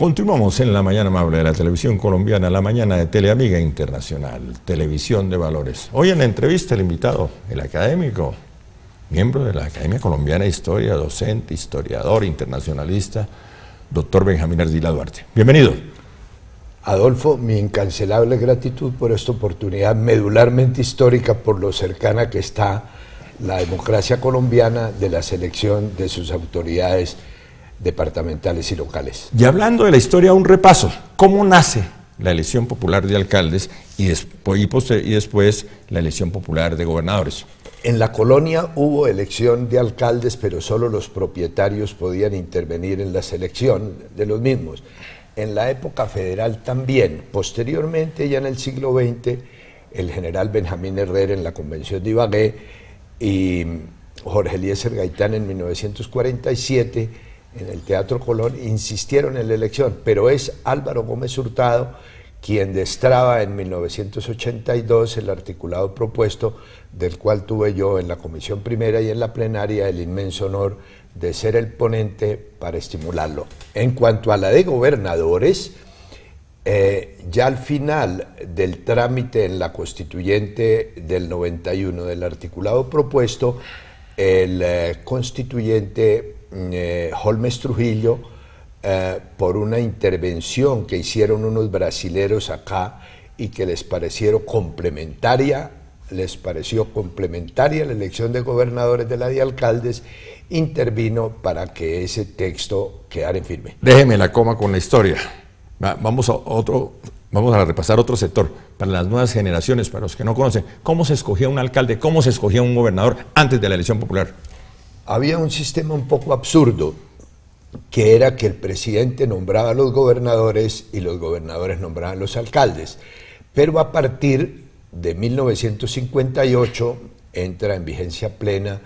Continuamos en La Mañana Amable de la televisión colombiana, la mañana de Teleamiga Internacional, televisión de valores. Hoy en la entrevista el invitado, el académico, miembro de la Academia Colombiana de Historia, docente, historiador, internacionalista, doctor Benjamín Ardila Duarte. Bienvenido. Adolfo, mi incancelable gratitud por esta oportunidad medularmente histórica por lo cercana que está la democracia colombiana de la selección de sus autoridades departamentales y locales. Y hablando de la historia, un repaso. ¿Cómo nace la elección popular de alcaldes y después la elección popular de gobernadores? En la colonia hubo elección de alcaldes, pero solo los propietarios podían intervenir en la selección de los mismos. En la época federal también. Posteriormente, ya en el siglo XX, el general Benjamín Herrera en la Convención de Ibagué y Jorge Eliezer Gaitán en 1947 en el Teatro Colón insistieron en la elección, pero es Álvaro Gómez Hurtado quien destraba en 1982 el articulado propuesto, del cual tuve yo en la comisión primera y en la plenaria el inmenso honor de ser el ponente para estimularlo. En cuanto a la de gobernadores, ya al final del trámite en la constituyente del 91 del articulado propuesto, el constituyente Holmes Trujillo, por una intervención que hicieron unos brasileros acá y que les pareció complementaria la elección de gobernadores de la de alcaldes, intervino para que ese texto quedara en firme. Déjeme la coma con la historia. Vamos a repasar otro sector, para las nuevas generaciones, para los que no conocen. ¿Cómo se escogía un alcalde, cómo se escogía un gobernador antes de la elección popular? Había un sistema un poco absurdo, que era que el presidente nombraba a los gobernadores y los gobernadores nombraban a los alcaldes. Pero a partir de 1958 entra en vigencia plena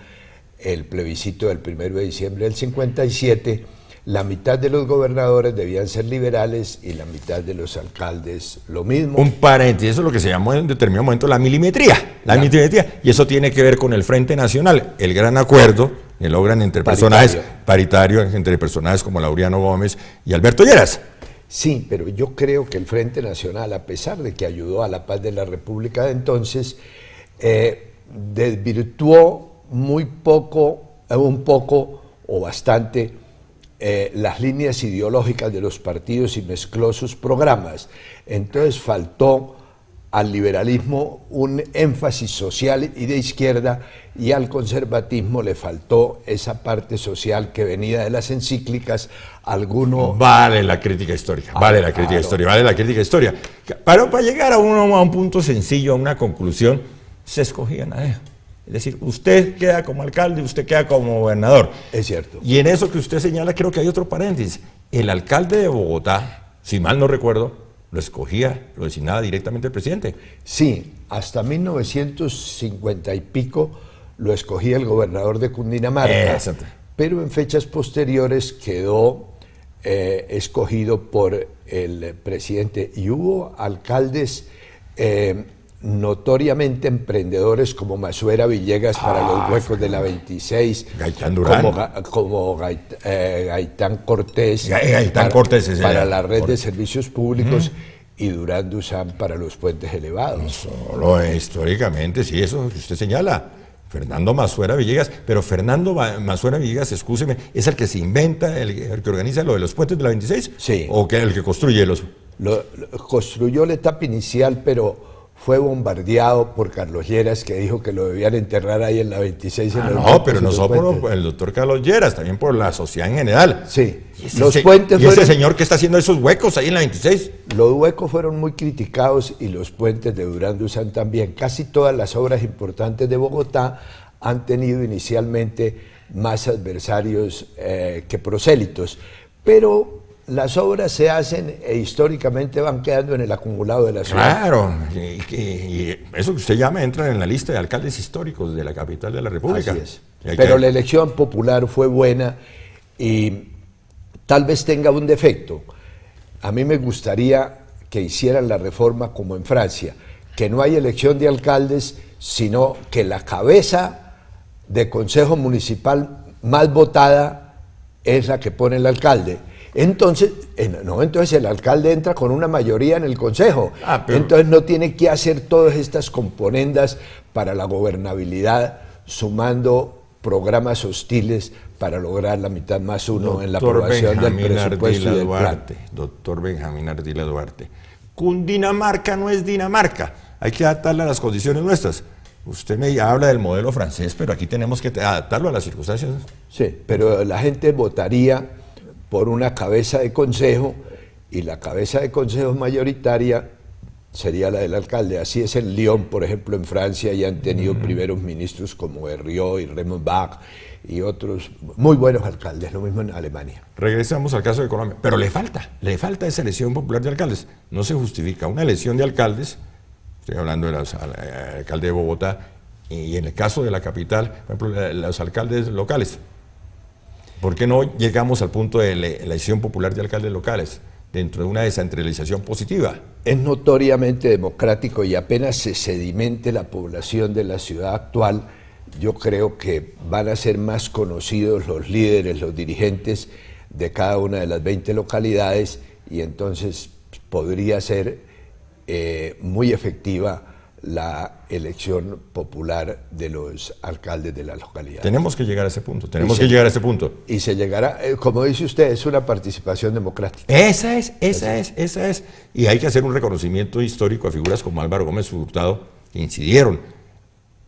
el plebiscito del 1 de diciembre del 57, la mitad de los gobernadores debían ser liberales y la mitad de los alcaldes lo mismo. Un paréntesis, eso es lo que se llamó en determinado momento la milimetría. Milimetría, y eso tiene que ver con el Frente Nacional, el gran acuerdo que logran entre personajes, paritario entre personajes como Laureano Gómez y Alberto Lleras. Sí, pero yo creo que el Frente Nacional, a pesar de que ayudó a la paz de la República de entonces, desvirtuó un poco o bastante las líneas ideológicas de los partidos y mezcló sus programas. Entonces faltó al liberalismo un énfasis social y de izquierda, y al conservatismo le faltó esa parte social que venía de las encíclicas. Vale la crítica histórica, vale la crítica histórica. Para llegar a un punto sencillo, a una conclusión, se escogían a él. Es decir, usted queda como alcalde, usted queda como gobernador. Es cierto. Y en eso que usted señala, creo que hay otro paréntesis. El alcalde de Bogotá, si mal no recuerdo, lo designaba directamente el presidente. Sí, hasta 1950 y pico lo escogía el gobernador de Cundinamarca. Exacto. Pero en fechas posteriores quedó escogido por el presidente. Y hubo alcaldes notoriamente emprendedores como Masuera Villegas para los huecos de la 26, Gaitán Durán, como Gaitán Cortés, para la red de servicios públicos, y Durán Duzán para los puentes elevados. No solo históricamente, sí, eso que usted señala. Fernando Masuera Villegas, pero Fernando Masuera Villegas, excúseme, ¿es el que se inventa, el que organiza lo de los puentes de la 26? Sí. ¿O el que construye los...? Construyó la etapa inicial, pero fue bombardeado por Carlos Lleras, que dijo que lo debían enterrar ahí en la 26. Pero no solo por el doctor Carlos Lleras, también por la sociedad en general. Sí. Ese señor que está haciendo esos huecos ahí en la 26. Los huecos fueron muy criticados y los puentes de Durán Duzán también. Casi todas las obras importantes de Bogotá han tenido inicialmente más adversarios que prosélitos, pero las obras se hacen e históricamente van quedando en el acumulado de la ciudad. Claro, y eso que usted llama entra en la lista de alcaldes históricos de la capital de la República. Así es. Pero la elección popular fue buena y tal vez tenga un defecto. A mí me gustaría que hicieran la reforma como en Francia, que no hay elección de alcaldes, sino que la cabeza de consejo municipal más votada es la que pone el alcalde. Entonces, entonces el alcalde entra con una mayoría en el consejo. Entonces no tiene que hacer todas estas componendas para la gobernabilidad, sumando programas hostiles para lograr la mitad más uno en la aprobación del presupuesto y del plan. Doctor Benjamín Ardila Duarte, Cundinamarca no es Dinamarca, hay que adaptarla a las condiciones nuestras. Usted me habla del modelo francés, pero aquí tenemos que adaptarlo a las circunstancias. Sí, pero la gente votaría por una cabeza de consejo y la cabeza de consejo mayoritaria sería la del alcalde. Así es en Lyon, por ejemplo, en Francia, y han tenido primeros ministros como Herriot y Raymond Bach y otros muy buenos alcaldes, lo mismo en Alemania. Regresamos al caso de Colombia, pero le falta esa elección popular de alcaldes. No se justifica una elección de alcaldes, estoy hablando del alcalde de Bogotá, y en el caso de la capital, por ejemplo, los alcaldes locales. ¿Por qué no llegamos al punto de elección popular de alcaldes locales dentro de una descentralización positiva? Es notoriamente democrático y apenas se sedimente la población de la ciudad actual, yo creo que van a ser más conocidos los líderes, los dirigentes de cada una de las 20 localidades, y entonces podría ser muy efectiva la elección popular de los alcaldes de la localidad. Tenemos que llegar a ese punto, Y se llegará, como dice usted, es una participación democrática. Esa es. Y hay que hacer un reconocimiento histórico a figuras como Álvaro Gómez Hurtado, que incidieron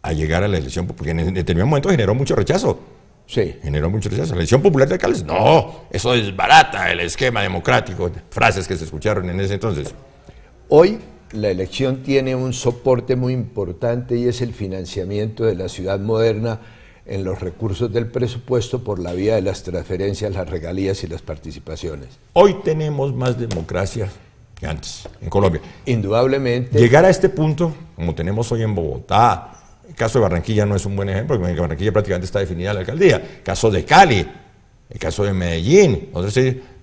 a llegar a la elección, porque en determinado momento generó mucho rechazo. Sí. Generó mucho rechazo. La elección popular de alcaldes, no, eso desbarata el esquema democrático. Frases que se escucharon en ese entonces. Hoy la elección tiene un soporte muy importante y es el financiamiento de la ciudad moderna en los recursos del presupuesto por la vía de las transferencias, las regalías y las participaciones. Hoy tenemos más democracia que antes en Colombia. Indudablemente. Llegar a este punto, como tenemos hoy en Bogotá, el caso de Barranquilla no es un buen ejemplo, porque en Barranquilla prácticamente está definida la alcaldía. El caso de Cali, el caso de Medellín,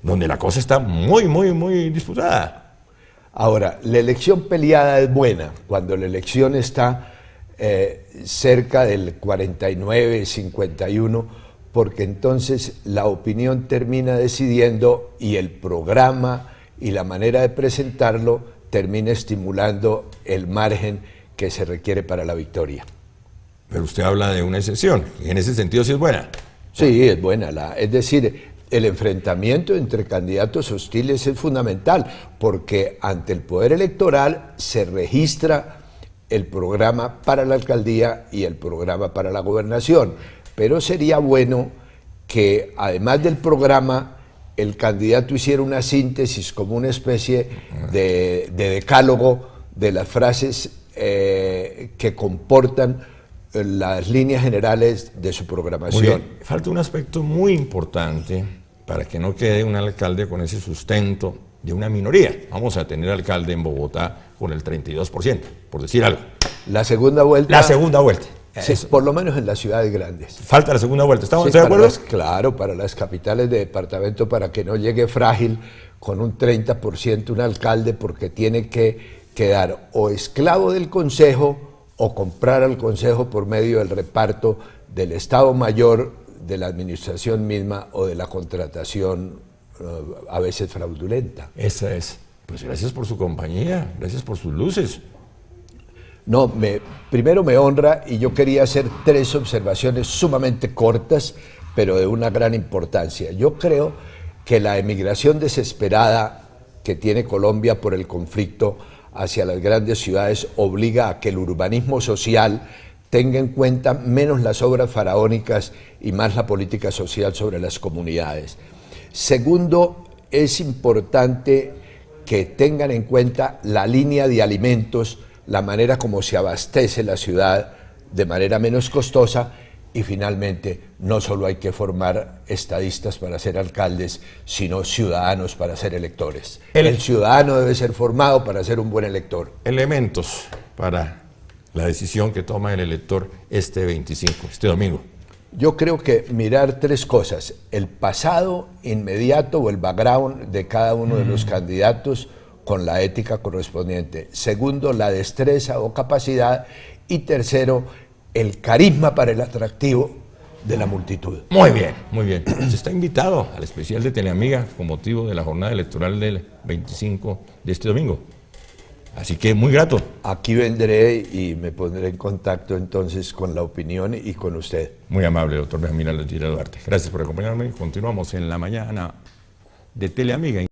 donde la cosa está muy disputada. Ahora, la elección peleada es buena, cuando la elección está cerca del 49, 51, porque entonces la opinión termina decidiendo y el programa y la manera de presentarlo termina estimulando el margen que se requiere para la victoria. Pero usted habla de una excepción, y en ese sentido sí es buena. Sí, es buena. Es decir, el enfrentamiento entre candidatos hostiles es fundamental, porque ante el poder electoral se registra el programa para la alcaldía y el programa para la gobernación. Pero sería bueno que, además del programa, el candidato hiciera una síntesis como una especie de decálogo de las frases que comportan las líneas generales de su programación. Falta un aspecto muy importante para que no quede un alcalde con ese sustento de una minoría. Vamos a tener alcalde en Bogotá con el 32%, por decir algo. La segunda vuelta. La segunda vuelta. Sí, por lo menos en las ciudades grandes. Falta la segunda vuelta, ¿estamos de acuerdo? Claro, para las capitales de departamento, para que no llegue frágil con un 30% un alcalde, porque tiene que quedar o esclavo del consejo o comprar al consejo por medio del reparto del Estado Mayor, de la administración misma o de la contratación a veces fraudulenta. Esa es. Pues gracias por su compañía, gracias por sus luces. No, primero me honra, y yo quería hacer 3 observaciones sumamente cortas, pero de una gran importancia. Yo creo que la emigración desesperada que tiene Colombia por el conflicto hacia las grandes ciudades obliga a que el urbanismo social tenga en cuenta menos las obras faraónicas y más la política social sobre las comunidades. Segundo, es importante que tengan en cuenta la línea de alimentos, la manera como se abastece la ciudad de manera menos costosa. Y finalmente, no solo hay que formar estadistas para ser alcaldes, sino ciudadanos para ser electores. El ciudadano debe ser formado para ser un buen elector. Elementos para la decisión que toma el elector este domingo. Yo creo que mirar 3 cosas: el pasado inmediato o el background de cada uno de los candidatos con la ética correspondiente. Segundo, la destreza o capacidad. Y tercero, el carisma para el atractivo de la multitud. Muy bien, muy bien. Se está invitado al especial de Teleamiga con motivo de la jornada electoral del 25 de este domingo. Así que muy grato. Aquí vendré y me pondré en contacto entonces con la opinión y con usted. Muy amable, doctor Benjamín Aletira Duarte. Gracias por acompañarme. Continuamos en la mañana de Teleamiga.